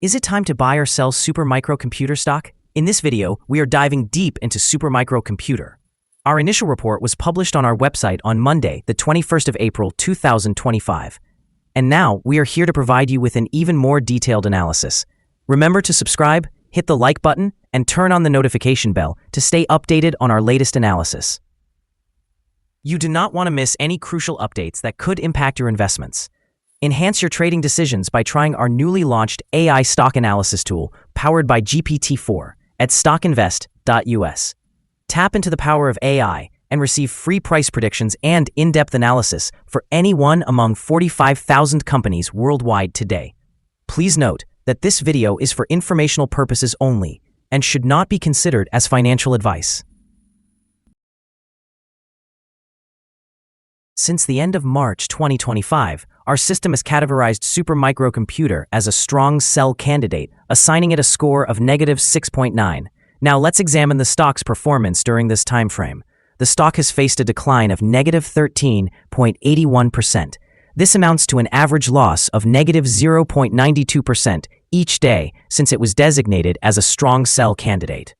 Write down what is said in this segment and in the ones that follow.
Is it time to buy or sell Supermicro Computer stock? In this video, we are diving deep into Supermicro Computer. Our initial report was published on our website on Monday, the 21st of April, 2025. And now, we are here to provide you with an even more detailed analysis. Remember to subscribe, hit the like button, and turn on the notification bell to stay updated on our latest analysis. You do not want to miss any crucial updates that could impact your investments. Enhance your trading decisions by trying our newly launched AI stock analysis tool powered by GPT-4 at StockInvest.us. Tap into the power of AI and receive free price predictions and in-depth analysis for any one among 45,000 companies worldwide today. Please note that this video is for informational purposes only and should not be considered as financial advice. Since the end of March 2025, our system has categorized Supermicro Computer as a strong sell candidate, assigning it a score of -6.9. Now let's examine the stock's performance during this time frame. The stock has faced a decline of -13.81%. This amounts to an average loss of -0.92% each day since it was designated as a strong sell candidate.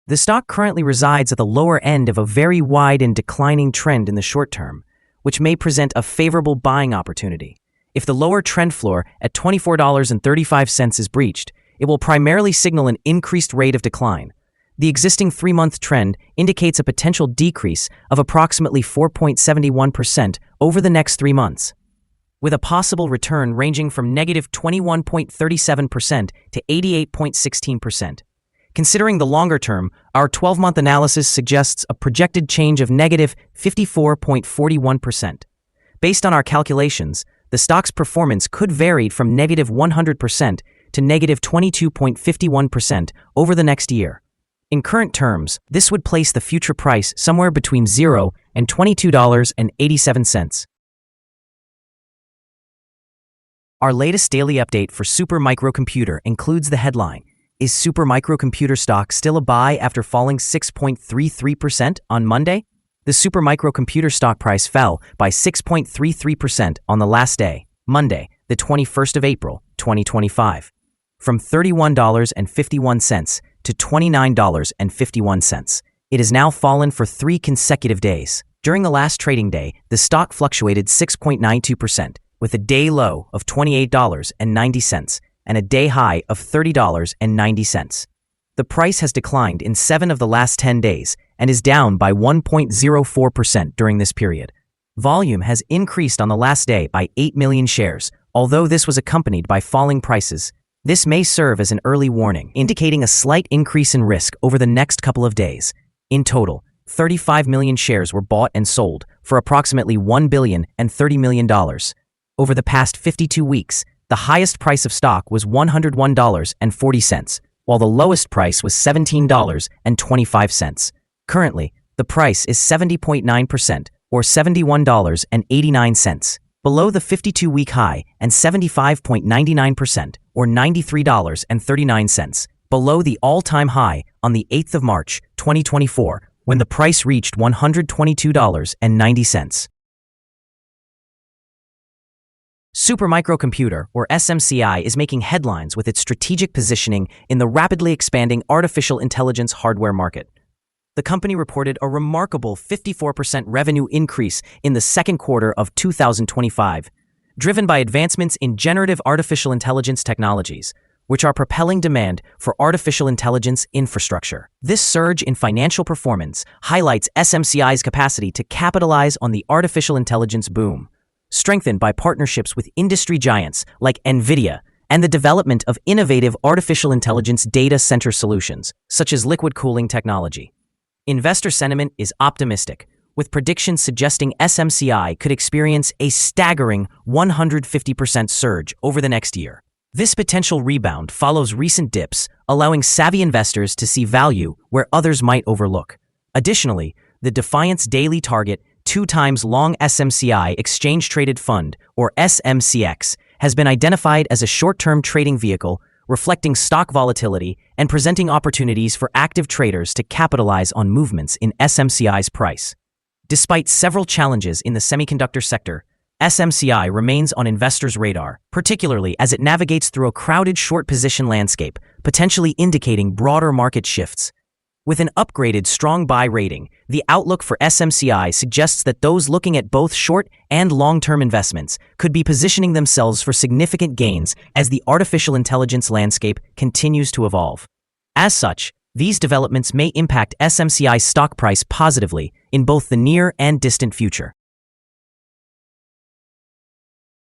The stock currently resides at the lower end of a very wide and declining trend in the short term, which may present a favorable buying opportunity. If the lower trend floor at $24.35 is breached, it will primarily signal an increased rate of decline. The existing 3-month trend indicates a potential decrease of approximately 4.71% over the next 3 months, with a possible return ranging from -21.37% to 88.16%. Considering the longer term, our 12-month analysis suggests a projected change of -54.41%. Based on our calculations, the stock's performance could vary from -100% to -22.51% over the next year. In current terms, this would place the future price somewhere between $0 and $22.87. Our latest daily update for Supermicro Computer includes the headline: Is Supermicro Computer stock still a buy after falling 6.33% on Monday? The Supermicro Computer stock price fell by 6.33% on the last day, Monday, the 21st of April, 2025, from $31.51 to $29.51. It has now fallen for 3 consecutive days. During the last trading day, the stock fluctuated 6.92%, with a day low of $28.90 and a day high of $30.90. The price has declined in 7 of the last 10 days and is down by 1.04% during this period. Volume has increased on the last day by 8 million shares, although this was accompanied by falling prices. This may serve as an early warning, indicating a slight increase in risk over the next couple of days. In total, 35 million shares were bought and sold for approximately $1.03 billion. Over the past 52 weeks, the highest price of stock was $101.40, while the lowest price was $17.25. Currently, the price is 70.9% or $71.89, below the 52-week high, and 75.99% or $93.39, below the all-time high on the 8th of March, 2024, when the price reached $122.90. Supermicro Computer, or SMCI, is making headlines with its strategic positioning in the rapidly expanding artificial intelligence hardware market. The company reported a remarkable 54% revenue increase in the second quarter of 2025, driven by advancements in generative artificial intelligence technologies, which are propelling demand for artificial intelligence infrastructure. This surge in financial performance highlights SMCI's capacity to capitalize on the artificial intelligence boom, strengthened by partnerships with industry giants like NVIDIA and the development of innovative artificial intelligence data center solutions, such as liquid cooling technology. Investor sentiment is optimistic, with predictions suggesting SMCI could experience a staggering 150% surge over the next year. This potential rebound follows recent dips, allowing savvy investors to see value where others might overlook. Additionally, the Defiance Daily Target 2x long SMCI Exchange Traded Fund, or SMCX, has been identified as a short-term trading vehicle reflecting stock volatility and presenting opportunities for active traders to capitalize on movements in SMCI's price. Despite several challenges in the semiconductor sector, SMCI remains on investors' radar, particularly as it navigates through a crowded short position landscape, potentially indicating broader market shifts. With an upgraded strong buy rating, the outlook for SMCI suggests that those looking at both short and long-term investments could be positioning themselves for significant gains as the artificial intelligence landscape continues to evolve. As such, these developments may impact SMCI's stock price positively in both the near and distant future.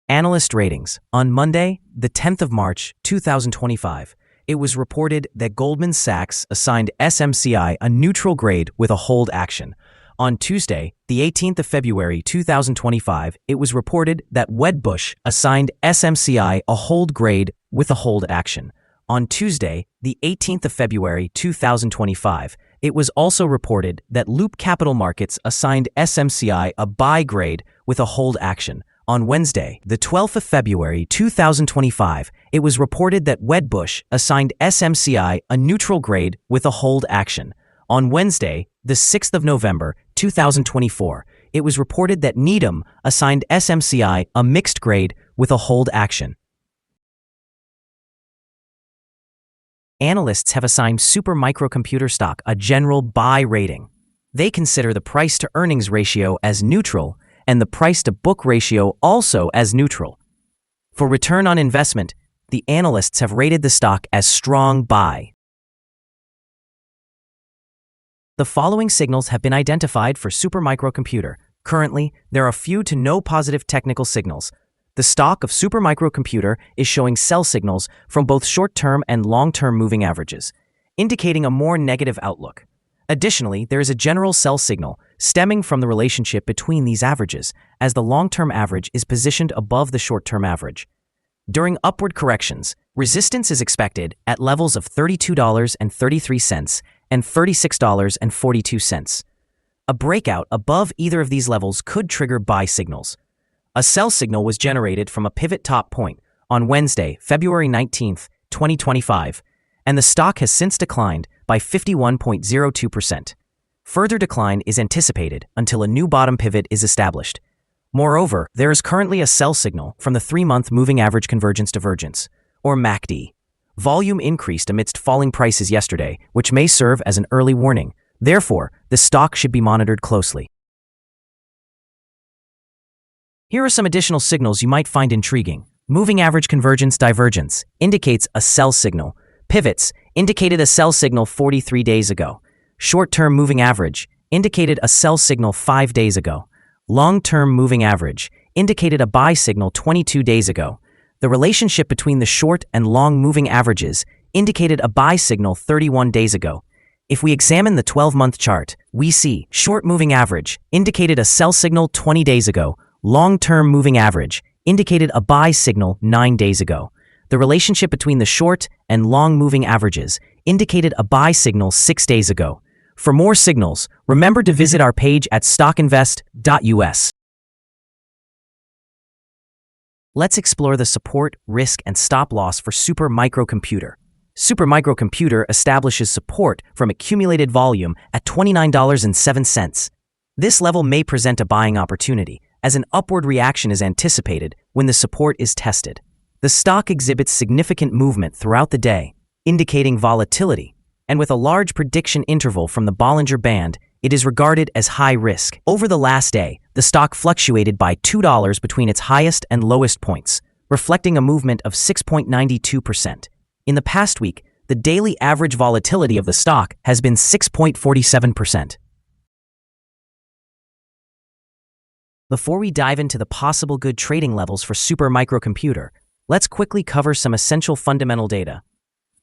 Analyst ratings. On Monday, the 10th of March, 2025, it was reported that Goldman Sachs assigned SMCI a neutral grade with a hold action. On Tuesday, the 18th of February 2025, it was reported that Wedbush assigned SMCI a hold grade with a hold action. On Tuesday, the 18th of February 2025, it was also reported that Loop Capital Markets assigned SMCI a buy grade with a hold action. On Wednesday, the 12th of February 2025, it was reported that Wedbush assigned SMCI a neutral grade with a hold action. On Wednesday, the 6th of November 2024, it was reported that Needham assigned SMCI a mixed grade with a hold action. Analysts have assigned Super Microcomputer stock a general buy rating. They consider the price-to-earnings ratio as neutral and the price-to-book ratio also as neutral. For return on investment, the analysts have rated the stock as strong buy. The following signals have been identified for Super Microcomputer. Currently, there are few to no positive technical signals. The stock of Super Microcomputer is showing sell signals from both short-term and long-term moving averages, indicating a more negative outlook. Additionally, there is a general sell signal stemming from the relationship between these averages, as the long-term average is positioned above the short-term average. During upward corrections, resistance is expected at levels of $32.33 and $36.42. A breakout above either of these levels could trigger buy signals. A sell signal was generated from a pivot top point on Wednesday, February 19, 2025, and the stock has since declined by 51.02%. Further decline is anticipated until a new bottom pivot is established. Moreover, there is currently a sell signal from the 3-month Moving Average Convergence Divergence, or MACD. Volume increased amidst falling prices yesterday, which may serve as an early warning. Therefore, the stock should be monitored closely. Here are some additional signals you might find intriguing. Moving Average Convergence Divergence indicates a sell signal. Pivots indicated a sell signal 43 days ago. Short-term moving average indicated a sell signal 5 days ago. Long-term moving average indicated a buy signal 22 days ago. The relationship between the short and long moving averages indicated a buy signal 31 days ago. If we examine the 12-month chart, we see short moving average indicated a sell signal 20 days ago. Long-term moving average indicated a buy signal 9 days ago. The relationship between the short and long moving averages indicated a buy signal 6 days ago. For more signals, remember to visit our page at StockInvest.us. Let's explore the support, risk, and stop loss for Super Microcomputer. Super Microcomputer establishes support from accumulated volume at $29.07. This level may present a buying opportunity, as an upward reaction is anticipated when the support is tested. The stock exhibits significant movement throughout the day, indicating volatility, and with a large prediction interval from the Bollinger Band, it is regarded as high risk. Over the last day, the stock fluctuated by $2 between its highest and lowest points, reflecting a movement of 6.92%. In the past week, the daily average volatility of the stock has been 6.47%. Before we dive into the possible good trading levels for Super Microcomputer, let's quickly cover some essential fundamental data.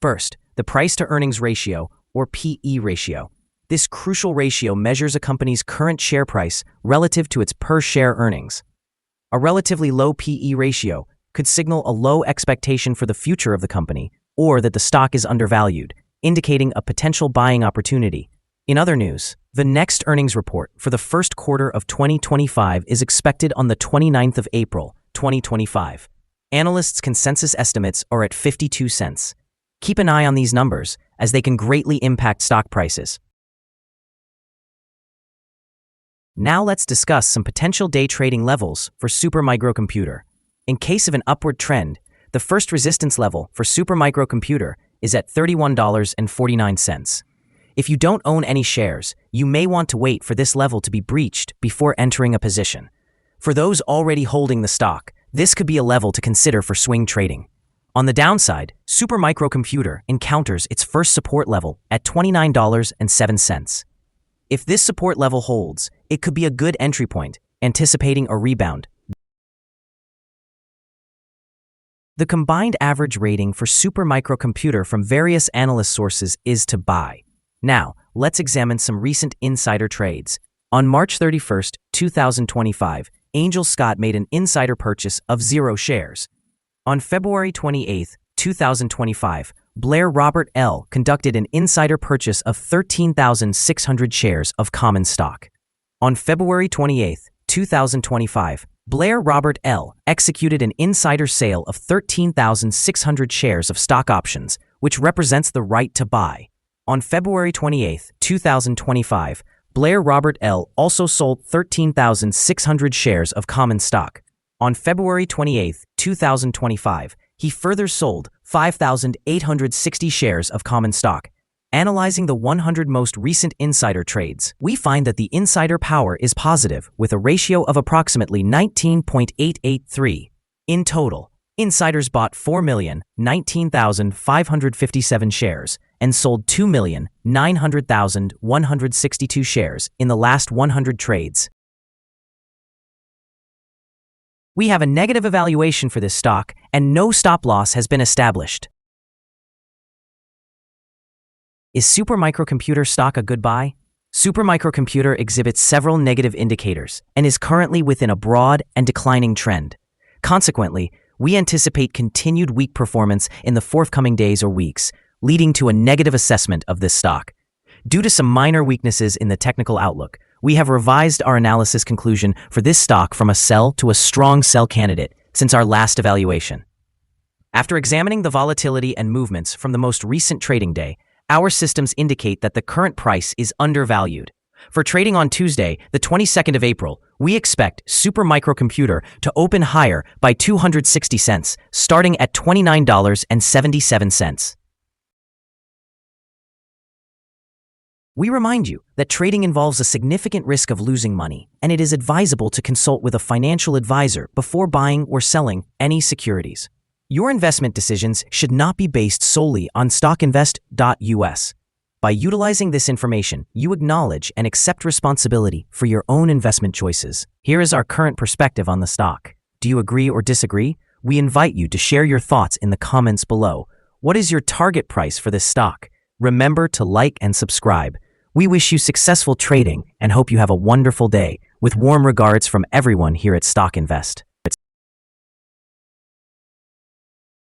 First, the price-to-earnings ratio, or PE ratio. This crucial ratio measures a company's current share price relative to its per-share earnings. A relatively low PE ratio could signal a low expectation for the future of the company, or that the stock is undervalued, indicating a potential buying opportunity. In other news, the next earnings report for the first quarter of 2025 is expected on the 29th of April, 2025. Analysts' consensus estimates are at 52 cents. Keep an eye on these numbers, as they can greatly impact stock prices. Now let's discuss some potential day trading levels for supermicrocomputer. In case of an upward trend, the first resistance level for supermicrocomputer is at $31.49. If you don't own any shares, you may want to wait for this level to be breached before entering a position. For those already holding the stock, this could be a level to consider for swing trading. On the downside, supermicrocomputer encounters its first support level at $29.07. If this support level holds, it could be a good entry point, anticipating a rebound. The combined average rating for supermicrocomputer from various analyst sources is to buy. Now, let's examine some recent insider trades. On March 31, 2025, Angel Scott made an insider purchase of 0 shares. On February 28, 2025, Blair Robert L. conducted an insider purchase of 13,600 shares of common stock. On February 28, 2025, Blair Robert L. executed an insider sale of 13,600 shares of stock options, which represents the right to buy. On February 28, 2025, Blair Robert L. also sold 13,600 shares of common stock. On February 28, 2025, he further sold 5,860 shares of common stock. Analyzing the 100 most recent insider trades, we find that the insider power is positive with a ratio of approximately 19.883. In total, insiders bought 4,019,557 shares and sold 2,900,162 shares in the last 100 trades. We have a negative evaluation for this stock, and no stop loss has been established. Is supermicrocomputer stock a good buy? Supermicrocomputer exhibits several negative indicators and is currently within a broad and declining trend. Consequently, we anticipate continued weak performance in the forthcoming days or weeks, leading to a negative assessment of this stock. Due to some minor weaknesses in the technical outlook, we have revised our analysis conclusion for this stock from a sell to a strong sell candidate since our last evaluation. After examining the volatility and movements from the most recent trading day, our systems indicate that the current price is undervalued. For trading on Tuesday, the 22nd of April, we expect supermicrocomputer to open higher by 260 cents, starting at $29.77. We remind you that trading involves a significant risk of losing money, and it is advisable to consult with a financial advisor before buying or selling any securities. Your investment decisions should not be based solely on StockInvest.us. By utilizing this information, you acknowledge and accept responsibility for your own investment choices. Here is our current perspective on the stock. Do you agree or disagree? We invite you to share your thoughts in the comments below. What is your target price for this stock? Remember to like and subscribe. We wish you successful trading and hope you have a wonderful day. With warm regards from everyone here at Stock Invest.